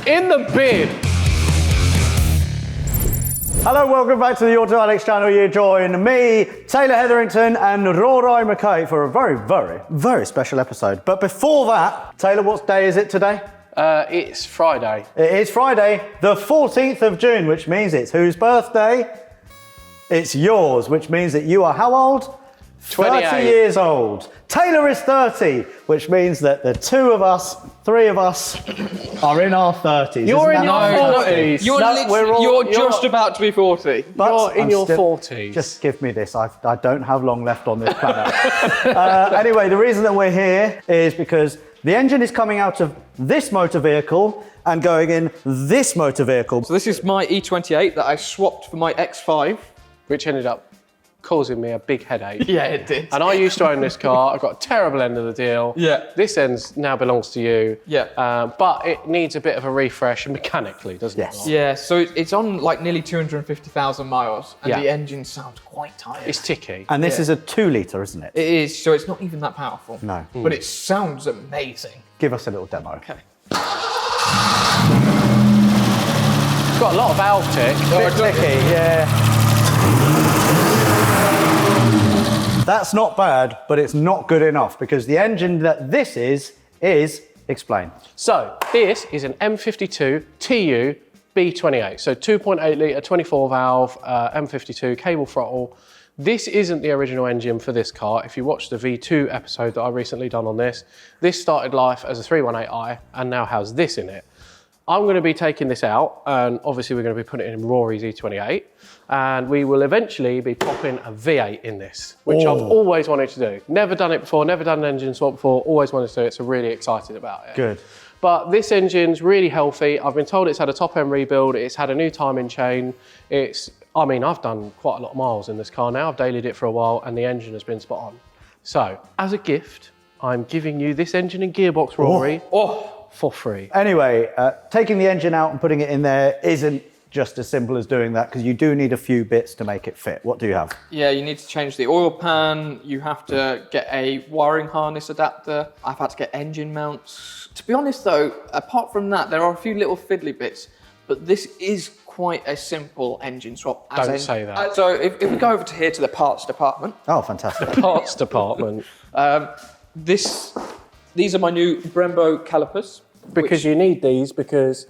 in the bin. Hello, welcome back to the Autoalex channel. You join me, Taylor Hetherington and Rory McKay for a very, very, very special episode. But before that, Taylor, what day is it today? It's Friday. It is Friday, the 14th of June, which means it's whose birthday? It's yours, which means that you are how old? 28. 30 years old. Taylor is 30, which means that the three of us are in our 30s. You're in your No, 40s. You're just about to be 40. But You're in your still- 40s. Just give me this. I don't have long left on this planet. Anyway, the reason that we're here is because the engine is coming out of this motor vehicle and going in this motor vehicle. So this is my E28 that I swapped for my X5. Which ended up causing me a big headache. Yeah, it did. And I used to own this car. I got a terrible end of the deal. Yeah. This end now belongs to you. Yeah. But it needs a bit of a refresh mechanically, doesn't Yes. it? Yeah, so it's on like nearly 250,000 miles and Yeah. the engine sounds quite tired. It's ticky. And this Yeah. is a 2 litre, isn't it? It is, so it's not even that powerful. No. But it sounds amazing. Give us a little demo. Okay. It's got a lot of valve tick. Bit ticky, yeah. That's not bad, but it's not good enough because the engine that this is explain. So this is an M52 TU B28. So 2.8 litre, 24 valve, M52 cable throttle. This isn't the original engine for this car. If you watch the V2 episode that I recently done on this started life as a 318i and now has this in it. I'm going to be taking this out and obviously we're going to be putting it in Rory's E28 and we will eventually be popping a V8 in this, which I've always wanted to do. Never done it before, never done an engine swap before, always wanted to do it, so really excited about it. Good. But this engine's really healthy. I've been told it's had a top end rebuild, it's had a new timing chain. I've done quite a lot of miles in this car now, I've dailied it for a while and the engine has been spot on. So, as a gift, I'm giving you this engine and gearbox, Rory. For free. Anyway, taking the engine out and putting it in there isn't just as simple as doing that because you do need a few bits to make it fit. What do you have? Yeah, you need to change the oil pan. You have to get a wiring harness adapter. I've had to get engine mounts. To be honest though, apart from that, there are a few little fiddly bits, but this is quite a simple engine swap. Don't say that. So if we go over to here to the parts department. Oh, fantastic. Parts department. These are my new Brembo calipers. Because you need these because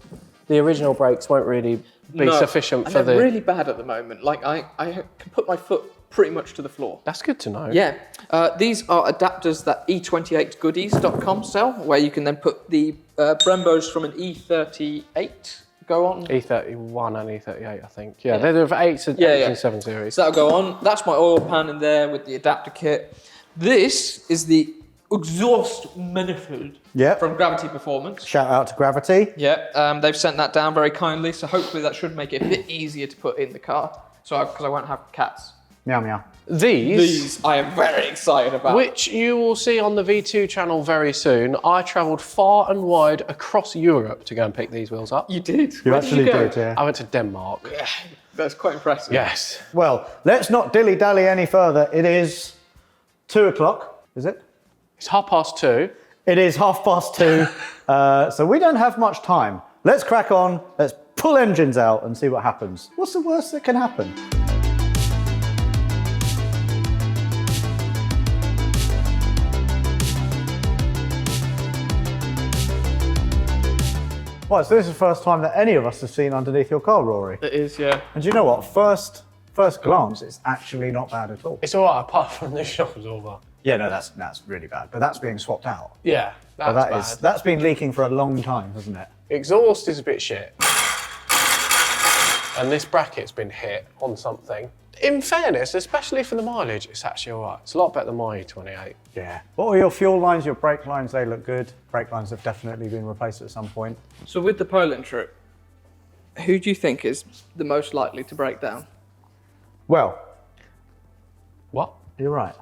the original brakes won't really be sufficient and for they're the... really bad at the moment. Like I can put my foot pretty much to the floor. That's good to know. Yeah. These are adapters that e28goodies.com sell, where you can then put the Brembos from an E38 go on. E31 and E38, I think. Yeah, they're 8 and 7 series. So that'll go on. That's my oil pan in there with the adapter kit. This is the exhaust manifold from Gravity Performance. Shout out to Gravity. Yeah, they've sent that down very kindly, so hopefully that should make it a bit easier to put in the car, because I won't have cats. Meow meow. These I am very excited about. Which you will see on the V2 channel very soon. I travelled far and wide across Europe to go and pick these wheels up. You did? You Where actually you go? did, yeah. I went to Denmark. Yeah, that's quite impressive. Yes. Well, let's not dilly-dally any further. It is 2 o'clock, is it? It's 2:30. It is 2:30, so we don't have much time. Let's crack on, let's pull engines out and see what happens. What's the worst that can happen? Right, so this is the first time that any of us have seen underneath your car, Rory. It is, yeah. And do you know what? First glance, it's actually not bad at all. It's all right, apart from the shock absorber. Yeah, no, that's really bad, but that's being swapped out. Yeah, But that's bad. that's been leaking for a long time, hasn't it? Exhaust is a bit shit. And this bracket's been hit on something. In fairness, especially for the mileage, it's actually all right. It's a lot better than my E28. Yeah. What are your fuel lines, your brake lines? They look good. Brake lines have definitely been replaced at some point. So with the Poland trip, who do you think is the most likely to break down? Well, What? you're right.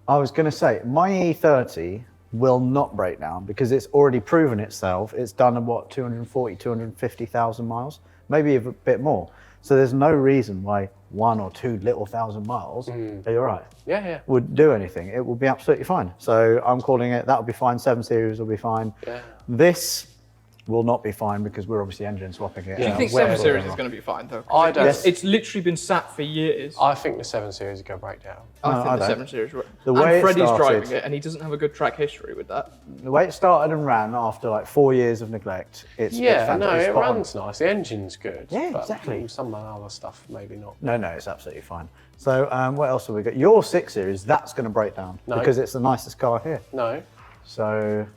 I was going to say, my E30 will not break down because it's already proven itself. It's done, 240, 250,000 miles, maybe a bit more. So there's no reason why 1 or 2 little thousand miles, you're right, Yeah. would do anything. It will be absolutely fine. So I'm calling it, that'll be fine. 7 Series will be fine. Yeah. This, will not be fine because we're obviously engine swapping it. Do you think Where 7 we're Series going is going to be fine though? I don't. Yes. It's literally been sat for years. I think the 7 Series is going to break down. I No, think I the don't. 7 Series. The way it Freddie's started- driving it, and he doesn't have a good track history with that. The way it started and ran after like 4 years of neglect, it's Yeah, fantastic. no, It's it spot on. runs nice. The engine's good. Yeah, but exactly. Some other stuff, maybe not. No, it's absolutely fine. So what else have we got? Your 6 Series, that's going to break down No. because it's the nicest car here. No. So,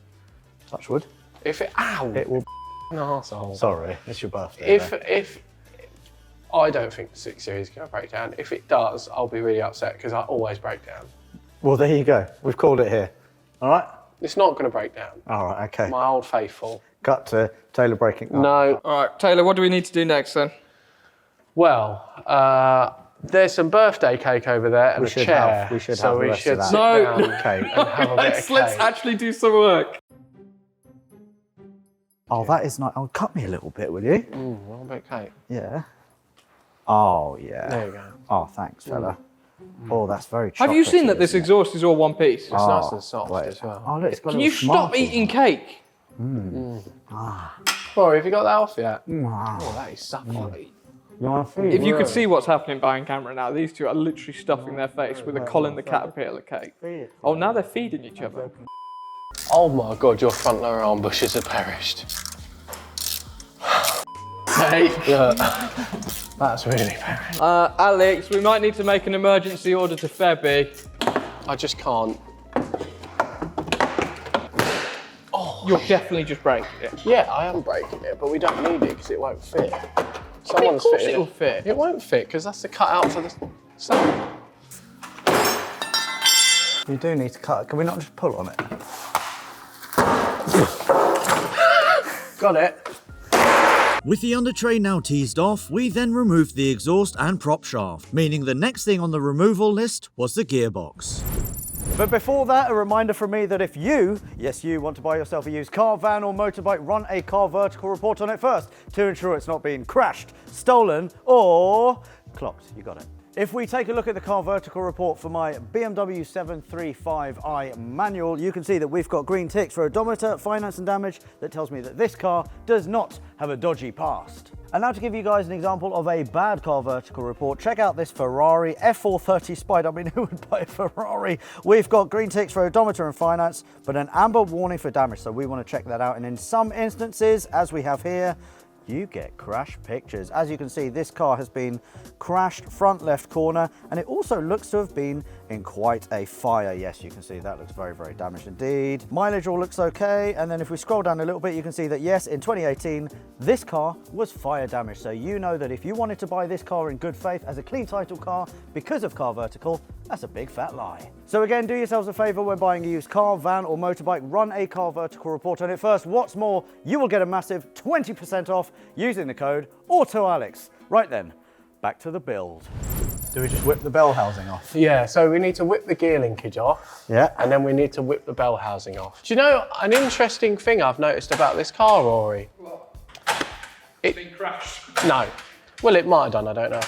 touch wood. If it, ow, It will. an arsehole. Sorry, it's your birthday. If I don't think the 6 Series is going to break down. If it does, I'll be really upset because I always break down. Well, there you go. We've called it here. All right. It's not going to break down. All right. Okay. My old faithful. Cut to Taylor breaking. Oh, No. All right, Taylor, what do we need to do next then? Well, there's some birthday cake over there and We a should chair. have- we should so have the we rest should of that. sit No. down Okay. and have a bit of Let's cake. actually do some work. Oh, that is nice. Oh, cut me a little bit, will you? What about cake? Yeah. Oh, yeah. There you go. Oh, thanks, fella. Oh, that's very. Have you seen that chocolatey, this isn't it? exhaust is all one piece? It's nice and soft wait. as well. Oh, look, it's got Can a you little stop smarty. eating cake? Rory, have you got that off yet? Wow. Oh, that is supple. You want to If you could see what's happening behind camera now, these two are literally stuffing their face with a Colin the Caterpillar cake. Oh, now they're feeding each other. Oh my God, your front lower arm bushes have perished. Hey. Look, that's really perished. Alex, we might need to make an emergency order to Febby. I just can't. You're definitely just breaking it. Yeah, I am breaking it, but we don't need it because it won't fit. Of Someone's course fitting it'll fit. It won't fit because that's the cutout for the sun. You do need to cut. Can we not just pull on it? Got it. With the under tray now teased off, we then removed the exhaust and prop shaft, meaning the next thing on the removal list was the gearbox. But before that, a reminder from me that if you, yes you, want to buy yourself a used car, van or motorbike, run a car vertical report on it first to ensure it's not being crashed, stolen or clocked. You got it. If we take a look at the car vertical report for my BMW 735i manual, you can see that we've got green ticks for odometer, finance and damage that tells me that this car does not have a dodgy past. And now to give you guys an example of a bad car vertical report, check out this Ferrari F430 Spider. I mean, who would buy a Ferrari? We've got green ticks for odometer and finance, but an amber warning for damage. So we want to check that out. And in some instances, as we have here, you get crash pictures. As you can see, this car has been crashed front left corner, and it also looks to have been in quite a fire. Yes, you can see that looks very, very damaged indeed. Mileage all looks okay, and then if we scroll down a little bit, you can see that yes, in 2018, this car was fire damaged. So you know that if you wanted to buy this car in good faith as a clean title car because of Car Vertical, that's a big fat lie. So again, do yourselves a favor when buying a used car, van or motorbike, run a Car Vertical report on it first. What's more, you will get a massive 20% off using the code Autoalex. Right then, back to the build. Do we just whip the bell housing off? Yeah, so we need to whip the gear linkage off. Yeah. And then we need to whip the bell housing off. Do you know an interesting thing I've noticed about this car, Rory? What? It- Been crashed. No. Well, it might have done, I don't know.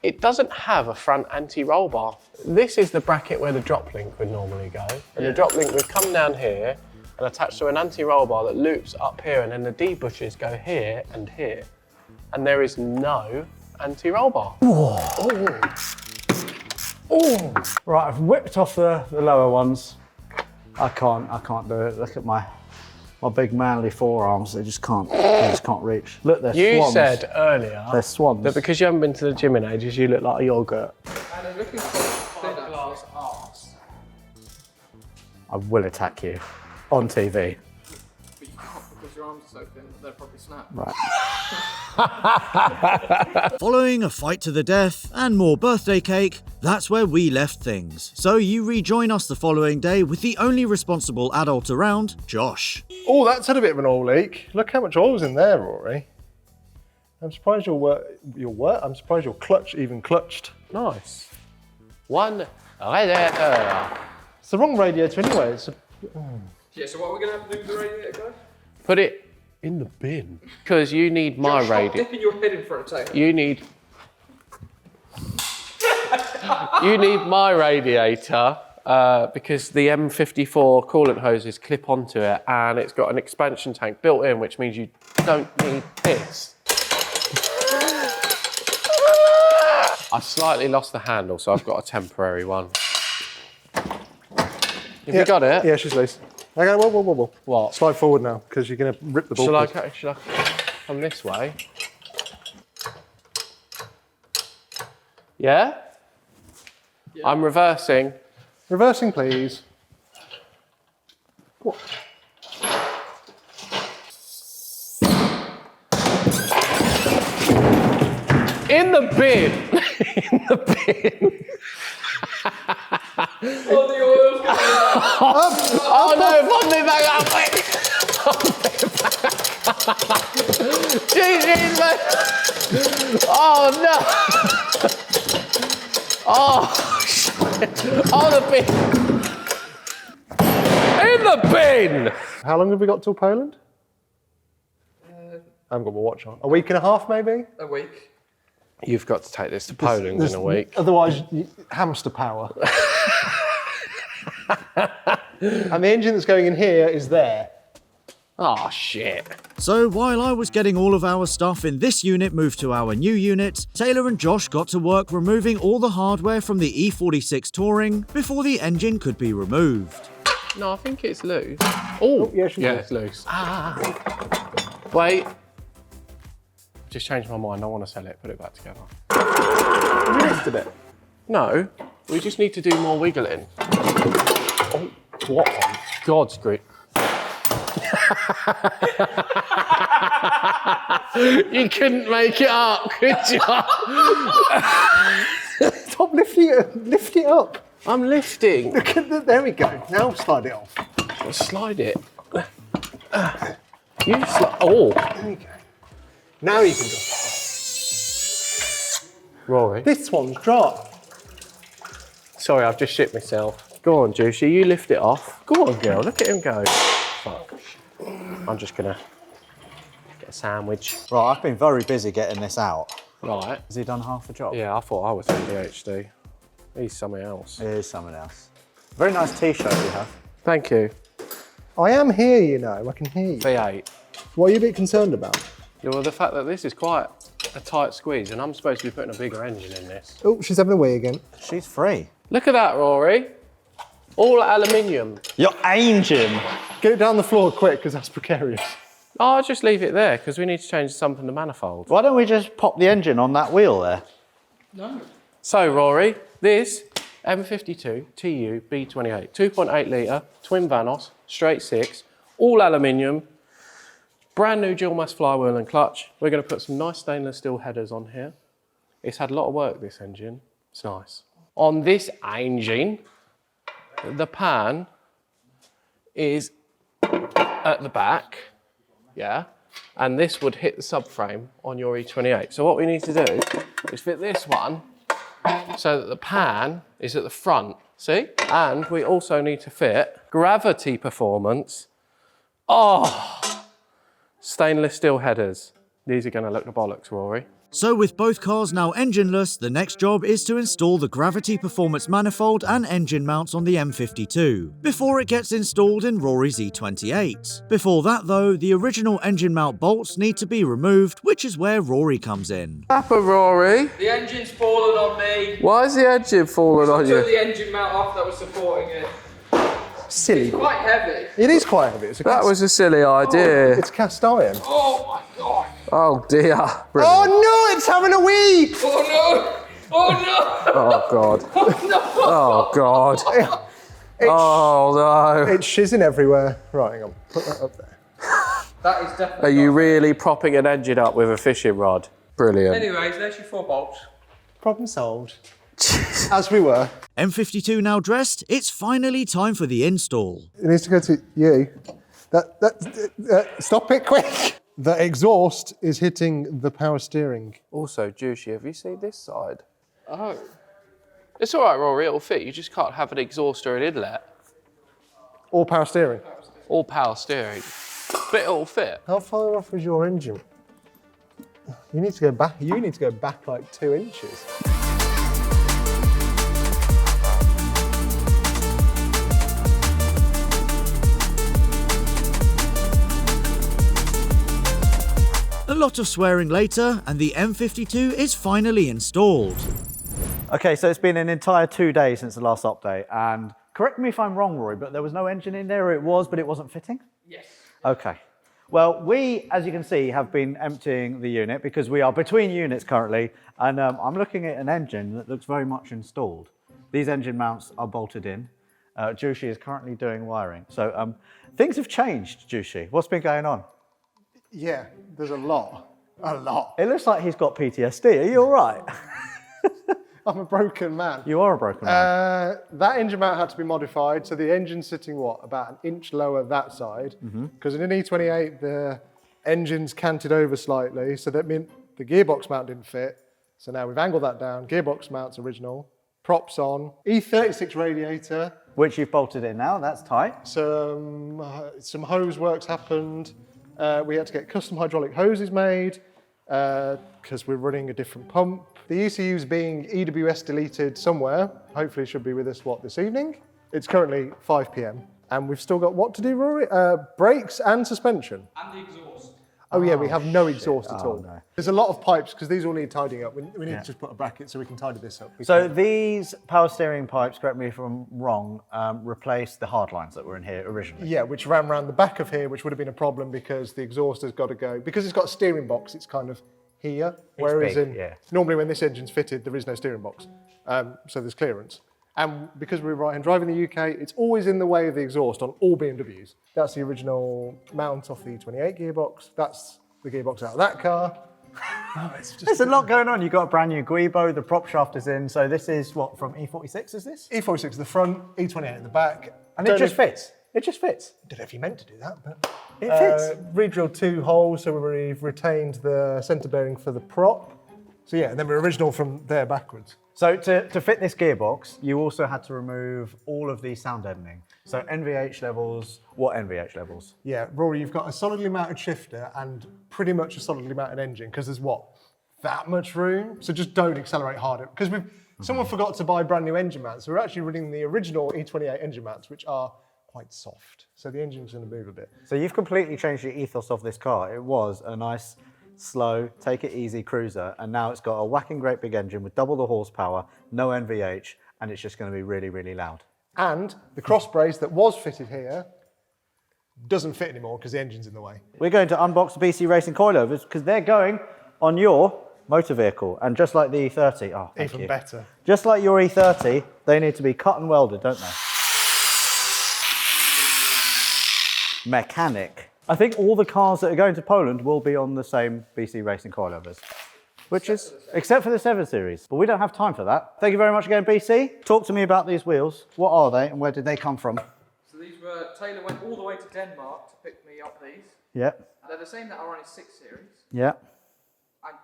It doesn't have a front anti-roll bar. This is the bracket where the drop link would normally go. And the drop link would come down here and attach to an anti-roll bar that loops up here, and then the D bushes go here and here. And there is no anti-roll bar. Right, I've whipped off the lower ones. I can't do it. Look at my big manly forearms. They just can't reach. Look, they're You swans. said earlier They're swans. that because you haven't been to the gym in ages, you look like a yogurt. And I'm looking for a glass arse. I will attack you on TV. But you can't because your arms are so thin that they'll probably snap. Right. Following a fight to the death and more birthday cake, that's where we left things. So you rejoin us the following day with the only responsible adult around, Josh. Oh, that's had a bit of an oil leak. Look how much oil's in there, Rory. I'm surprised I'm surprised your clutch even clutched. Nice. One radiator. It's the wrong radiator anyway. Yeah, so what are we going to have to do with the radiator, guys? Put it in the bin. Because you need my Josh, stop radiator. dipping your head in front of Taylor. You need my radiator because the M54 coolant hoses clip onto it and it's got an expansion tank built in, which means you don't need this. I slightly lost the handle, so I've got a temporary one. Have you got it? Yeah, she's loose. Okay, whoa. What? Slide forward now, because you're going to rip the ball. Should I come this way? Yeah? I'm reversing. Reversing, please. What? In the bin. In the bin. Oh, the oil's coming out. Oh no, pump me back up, quick. Jeez, man. Oh no. Oh, shit. Oh, the bin. In the bin. How long have we got till Poland? I haven't got my watch on. A week and a half, maybe? A week. You've got to take this to Poland in a week. Otherwise, hamster power. And the engine that's going in here is there. Oh, shit. So while I was getting all of our stuff in this unit moved to our new unit, Taylor and Josh got to work removing all the hardware from the E46 Touring before the engine could be removed. No, I think it's loose. Oh, yeah, she's loose. it's loose. Wait. Just changed my mind. I want to sell it. Put it back together. Have you lifted it? No, we just need to do more wiggling. Oh, what on God's grip? You couldn't make it up, could you? Stop lifting it. Lift it up. I'm lifting. Look at there we go. Now slide it off. Slide it. You slide. Oh. There we go. Now you can do it. Rory. This one's dry. Sorry, I've just shit myself. Go on, Juicy, you lift it off. Go on, girl, look at him go. Fuck. I'm just gonna get a sandwich. Right, I've been very busy getting this out. Right. Has he done half the job? Yeah, I thought I was ADHD. He's something else. It is someone else. Very nice t-shirt you have. Thank you. I am here, you know. I can hear you. V8. What are you a bit concerned about? Well, the fact that this is quite a tight squeeze and I'm supposed to be putting a bigger engine in this. Oh, she's having a wee again. She's free. Look at that, Rory. All aluminium. Your engine. Get it down the floor quick, because that's precarious. Oh, I'll just leave it there because we need to change something to manifold. Why don't we just pop the engine on that wheel there? No. So, Rory, this M52 TU B28, 2.8 litre, twin Vanos, straight six, all aluminium, brand new dual mass flywheel and clutch. We're going to put some nice stainless steel headers on here. It's had a lot of work, this engine. It's nice. On this engine, the pan is at the back, yeah, and this would hit the subframe on your E28. So what we need to do is fit this one so that the pan is at the front, see? And we also need to fit gravity performance. Oh, stainless steel headers. These are going to look the bollocks, Rory. So with both cars now engineless, the next job is to install the gravity performance manifold and engine mounts on the M52, before it gets installed in Rory's E28. Before that though, the original engine mount bolts need to be removed, which is where Rory comes in. Papa, Rory. The engine's fallen on me. Why is the engine falling on Took you? the engine mount off that was supporting it. Silly. Quite heavy. It is quite heavy. It's a That cast, was a silly idea. it's cast iron. Oh my god. Oh dear. Oh Brilliant. no, it's having a wee! Oh no. Oh no. Oh god. Oh god. Oh no. It's shizzing everywhere. Right, hang on. Put that up there. That is definitely. Are you really propping an engine up with a fishing rod? Brilliant. Anyways, there's your 4 bolts. Problem solved. As we were. M52 now dressed, it's finally time for the install. It needs to go to you. Stop it quick. The exhaust is hitting the power steering. Also, Juicy, have you seen this side? Oh. It's all right, Rory, it'll fit. You just can't have an exhaust or an inlet. Or power steering. All power steering. But it'll fit. How far off is your engine? You need to go back. You need to go back like 2 inches. lot of swearing later, and the M52 is finally installed. Okay, so it's been an entire 2 days since the last update, and correct me if I'm wrong, Rory, but there was no engine in there, or it was, but it wasn't fitting? Yes. Okay. Well, we, as you can see, have been emptying the unit because we are between units currently, and I'm looking at an engine that looks very much installed. These engine mounts are bolted in. Jushi is currently doing wiring. So things have changed, Jushi. What's been going on? Yeah, there's a lot. A lot. It looks like he's got PTSD. Are you all right? I'm a broken man. You are a broken man. That engine mount had to be modified. So the engine's sitting, what, about an inch lower that side. Because in an E28, the engine's canted over slightly. So that meant the gearbox mount didn't fit. So now we've angled that down. Gearbox mount's original. Props on. E36 radiator. Which you've bolted in now. That's tight. Some hose works happened. We had to get custom hydraulic hoses made because we're running a different pump. The ECU's being EWS deleted somewhere. Hopefully it should be with us, this evening? It's currently 5 p.m. and we've still got what to do, Rory? Brakes and suspension. And the exhaust. Oh yeah, we have no exhaust at all. No. There's a lot of pipes because these all need tidying up. We need to just put a bracket so we can tidy this up. So these power steering pipes, correct me if I'm wrong, replace the hard lines that were in here originally. Yeah, which ran around the back of here, which would have been a problem because the exhaust has got to go. Because it's got a steering box, it's kind of here. Whereas big, yeah. normally when this engine's fitted, there is no steering box. So there's clearance. And because we're right-hand drive in the UK, it's always in the way of the exhaust on all BMWs. That's the original mount off the E28 gearbox. That's the gearbox out of that car. There's a lot going on. You've got a brand new Guibo, the prop shaft is in. So this is what, from E46 is this? E46 at the front, E28 at the back. And it just fits. It just fits. I don't know if you meant to do that, but It fits. Re-drilled 2 holes, so we've retained the centre bearing for the prop. So yeah, and then we're original from there backwards. So to fit this gearbox, you also had to remove all of the sound deadening. So NVH levels, what NVH levels? Yeah, Rory, you've got a solidly mounted shifter and pretty much a solidly mounted engine because there's that much room. So just don't accelerate harder because someone forgot to buy brand new engine mounts. So we're actually running the original E28 engine mounts, which are quite soft. So the engine's going to move a bit. So you've completely changed the ethos of this car. It was a nice, slow, take it easy cruiser, and now it's got a whacking great big engine with double the horsepower, no NVH, and it's just going to be really, really loud. And the cross brace that was fitted here doesn't fit anymore because the engine's in the way. We're going to unbox the BC Racing coilovers because they're going on your motor vehicle, and just like the E30, Even better. Just like your E30, they need to be cut and welded, don't they? Mechanic. I think all the cars that are going to Poland will be on the same BC Racing coilovers, which is, except for the 7 Series. But we don't have time for that. Thank you very much again, BC. Talk to me about these wheels. What are they and where did they come from? So these were, Taylor went all the way to Denmark to pick me up these. Yep. They're the same that are on his 6 Series. Yep. And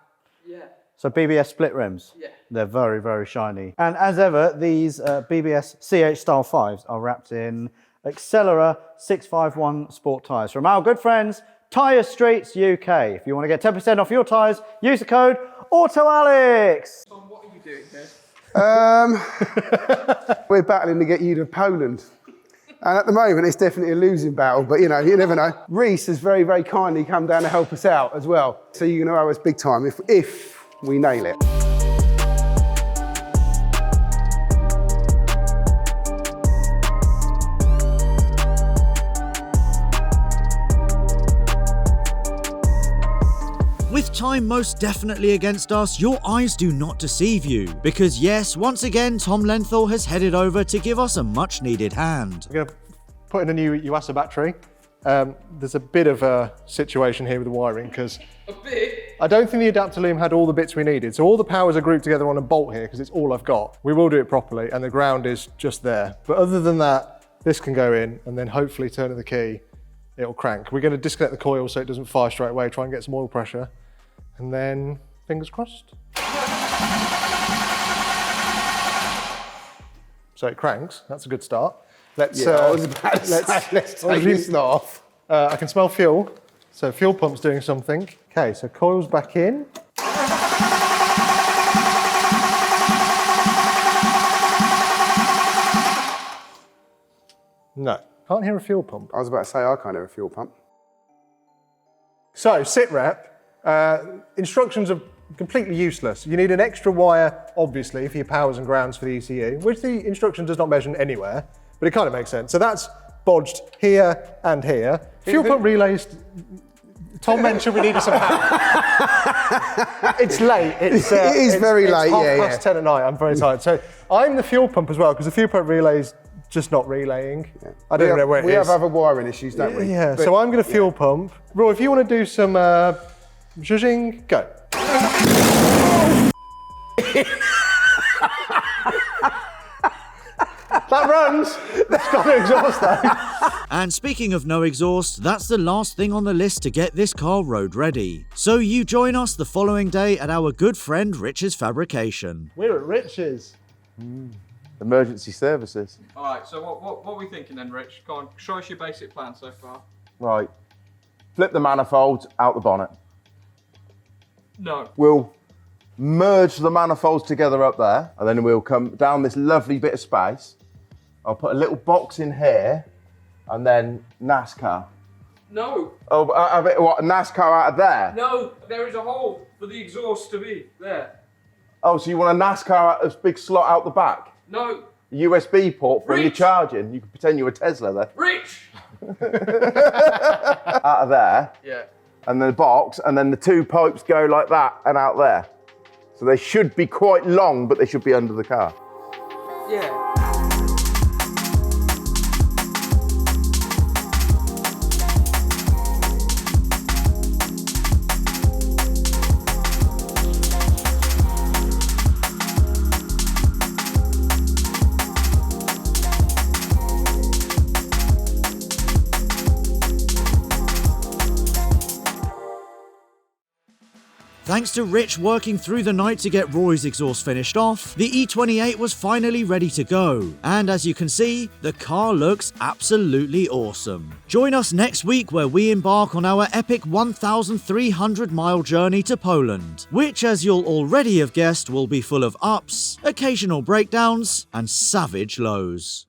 yeah. So BBS split rims. Yeah. They're very, very shiny. And as ever, these BBS CH Style 5s are wrapped in Accelera 651 sport tyres from our good friends Tyre Streets UK. If you want to get 10% off your tyres, use the code Autoalex. Tom, what are you doing here? We're battling to get you to Poland. And at the moment, it's definitely a losing battle, but you never know. Reese has very, very kindly come down to help us out as well. So you're going to owe us big time if we nail it. With time most definitely against us, your eyes do not deceive you. Because yes, once again, Tom Lenthal has headed over to give us a much needed hand. We're going to put in a new Yuasa battery. There's a bit of a situation here with the wiring because I don't think the adapter loom had all the bits we needed. So all the powers are grouped together on a bolt here because it's all I've got. We will do it properly and the ground is just there. But other than that, this can go in and then hopefully turning the key, it'll crank. We're going to disconnect the coil so it doesn't fire straight away, try and get some oil pressure. And then, fingers crossed. So it cranks, that's a good start. Let's take this off. I can smell fuel, so fuel pump's doing something. Okay, so coil's back in. No, can't hear a fuel pump. I was about to say I can't have a fuel pump. So sit rep, Instructions are completely useless. You need an extra wire, obviously, for your powers and grounds for the ECU, which the instruction does not mention anywhere, but it kind of makes sense. So that's bodged here and here. Fuel pump relays, Tom mentioned we needed some power. It's late. It is very late, It's 10:30 at night. I'm very tired. So I'm the fuel pump as well, because the fuel pump relay's just not relaying. Yeah. I don't know where it is. We have other wiring issues, don't we? Yeah, so I'm going to fuel pump. Roy, if you want to do some zhuzhing, go. That runs. That's got no exhaust though. And speaking of no exhaust, that's the last thing on the list to get this car road ready. So you join us the following day at our good friend Rich's fabrication. We're at Rich's. Emergency services. All right, so what are we thinking then, Rich? Go on, show us your basic plan so far. Right. Flip the manifolds out the bonnet. No. We'll merge the manifolds together up there, and then we'll come down this lovely bit of space. I'll put a little box in here, and then NASCAR. No. Oh, what, NASCAR out of there? No, there is a hole for the exhaust to be there. Oh, so you want a NASCAR out this big slot out the back? No. A USB port for when you're Rich. charging. You can pretend you're a Tesla there. Rich! Out of there. Yeah. And then the box, and then the two pipes go like that and out there. So they should be quite long, but they should be under the car. Yeah. Thanks to Rich working through the night to get Roy's exhaust finished off, the E28 was finally ready to go. And as you can see, the car looks absolutely awesome. Join us next week where we embark on our epic 1,300-mile journey to Poland, which, as you'll already have guessed, will be full of ups, occasional breakdowns, and savage lows.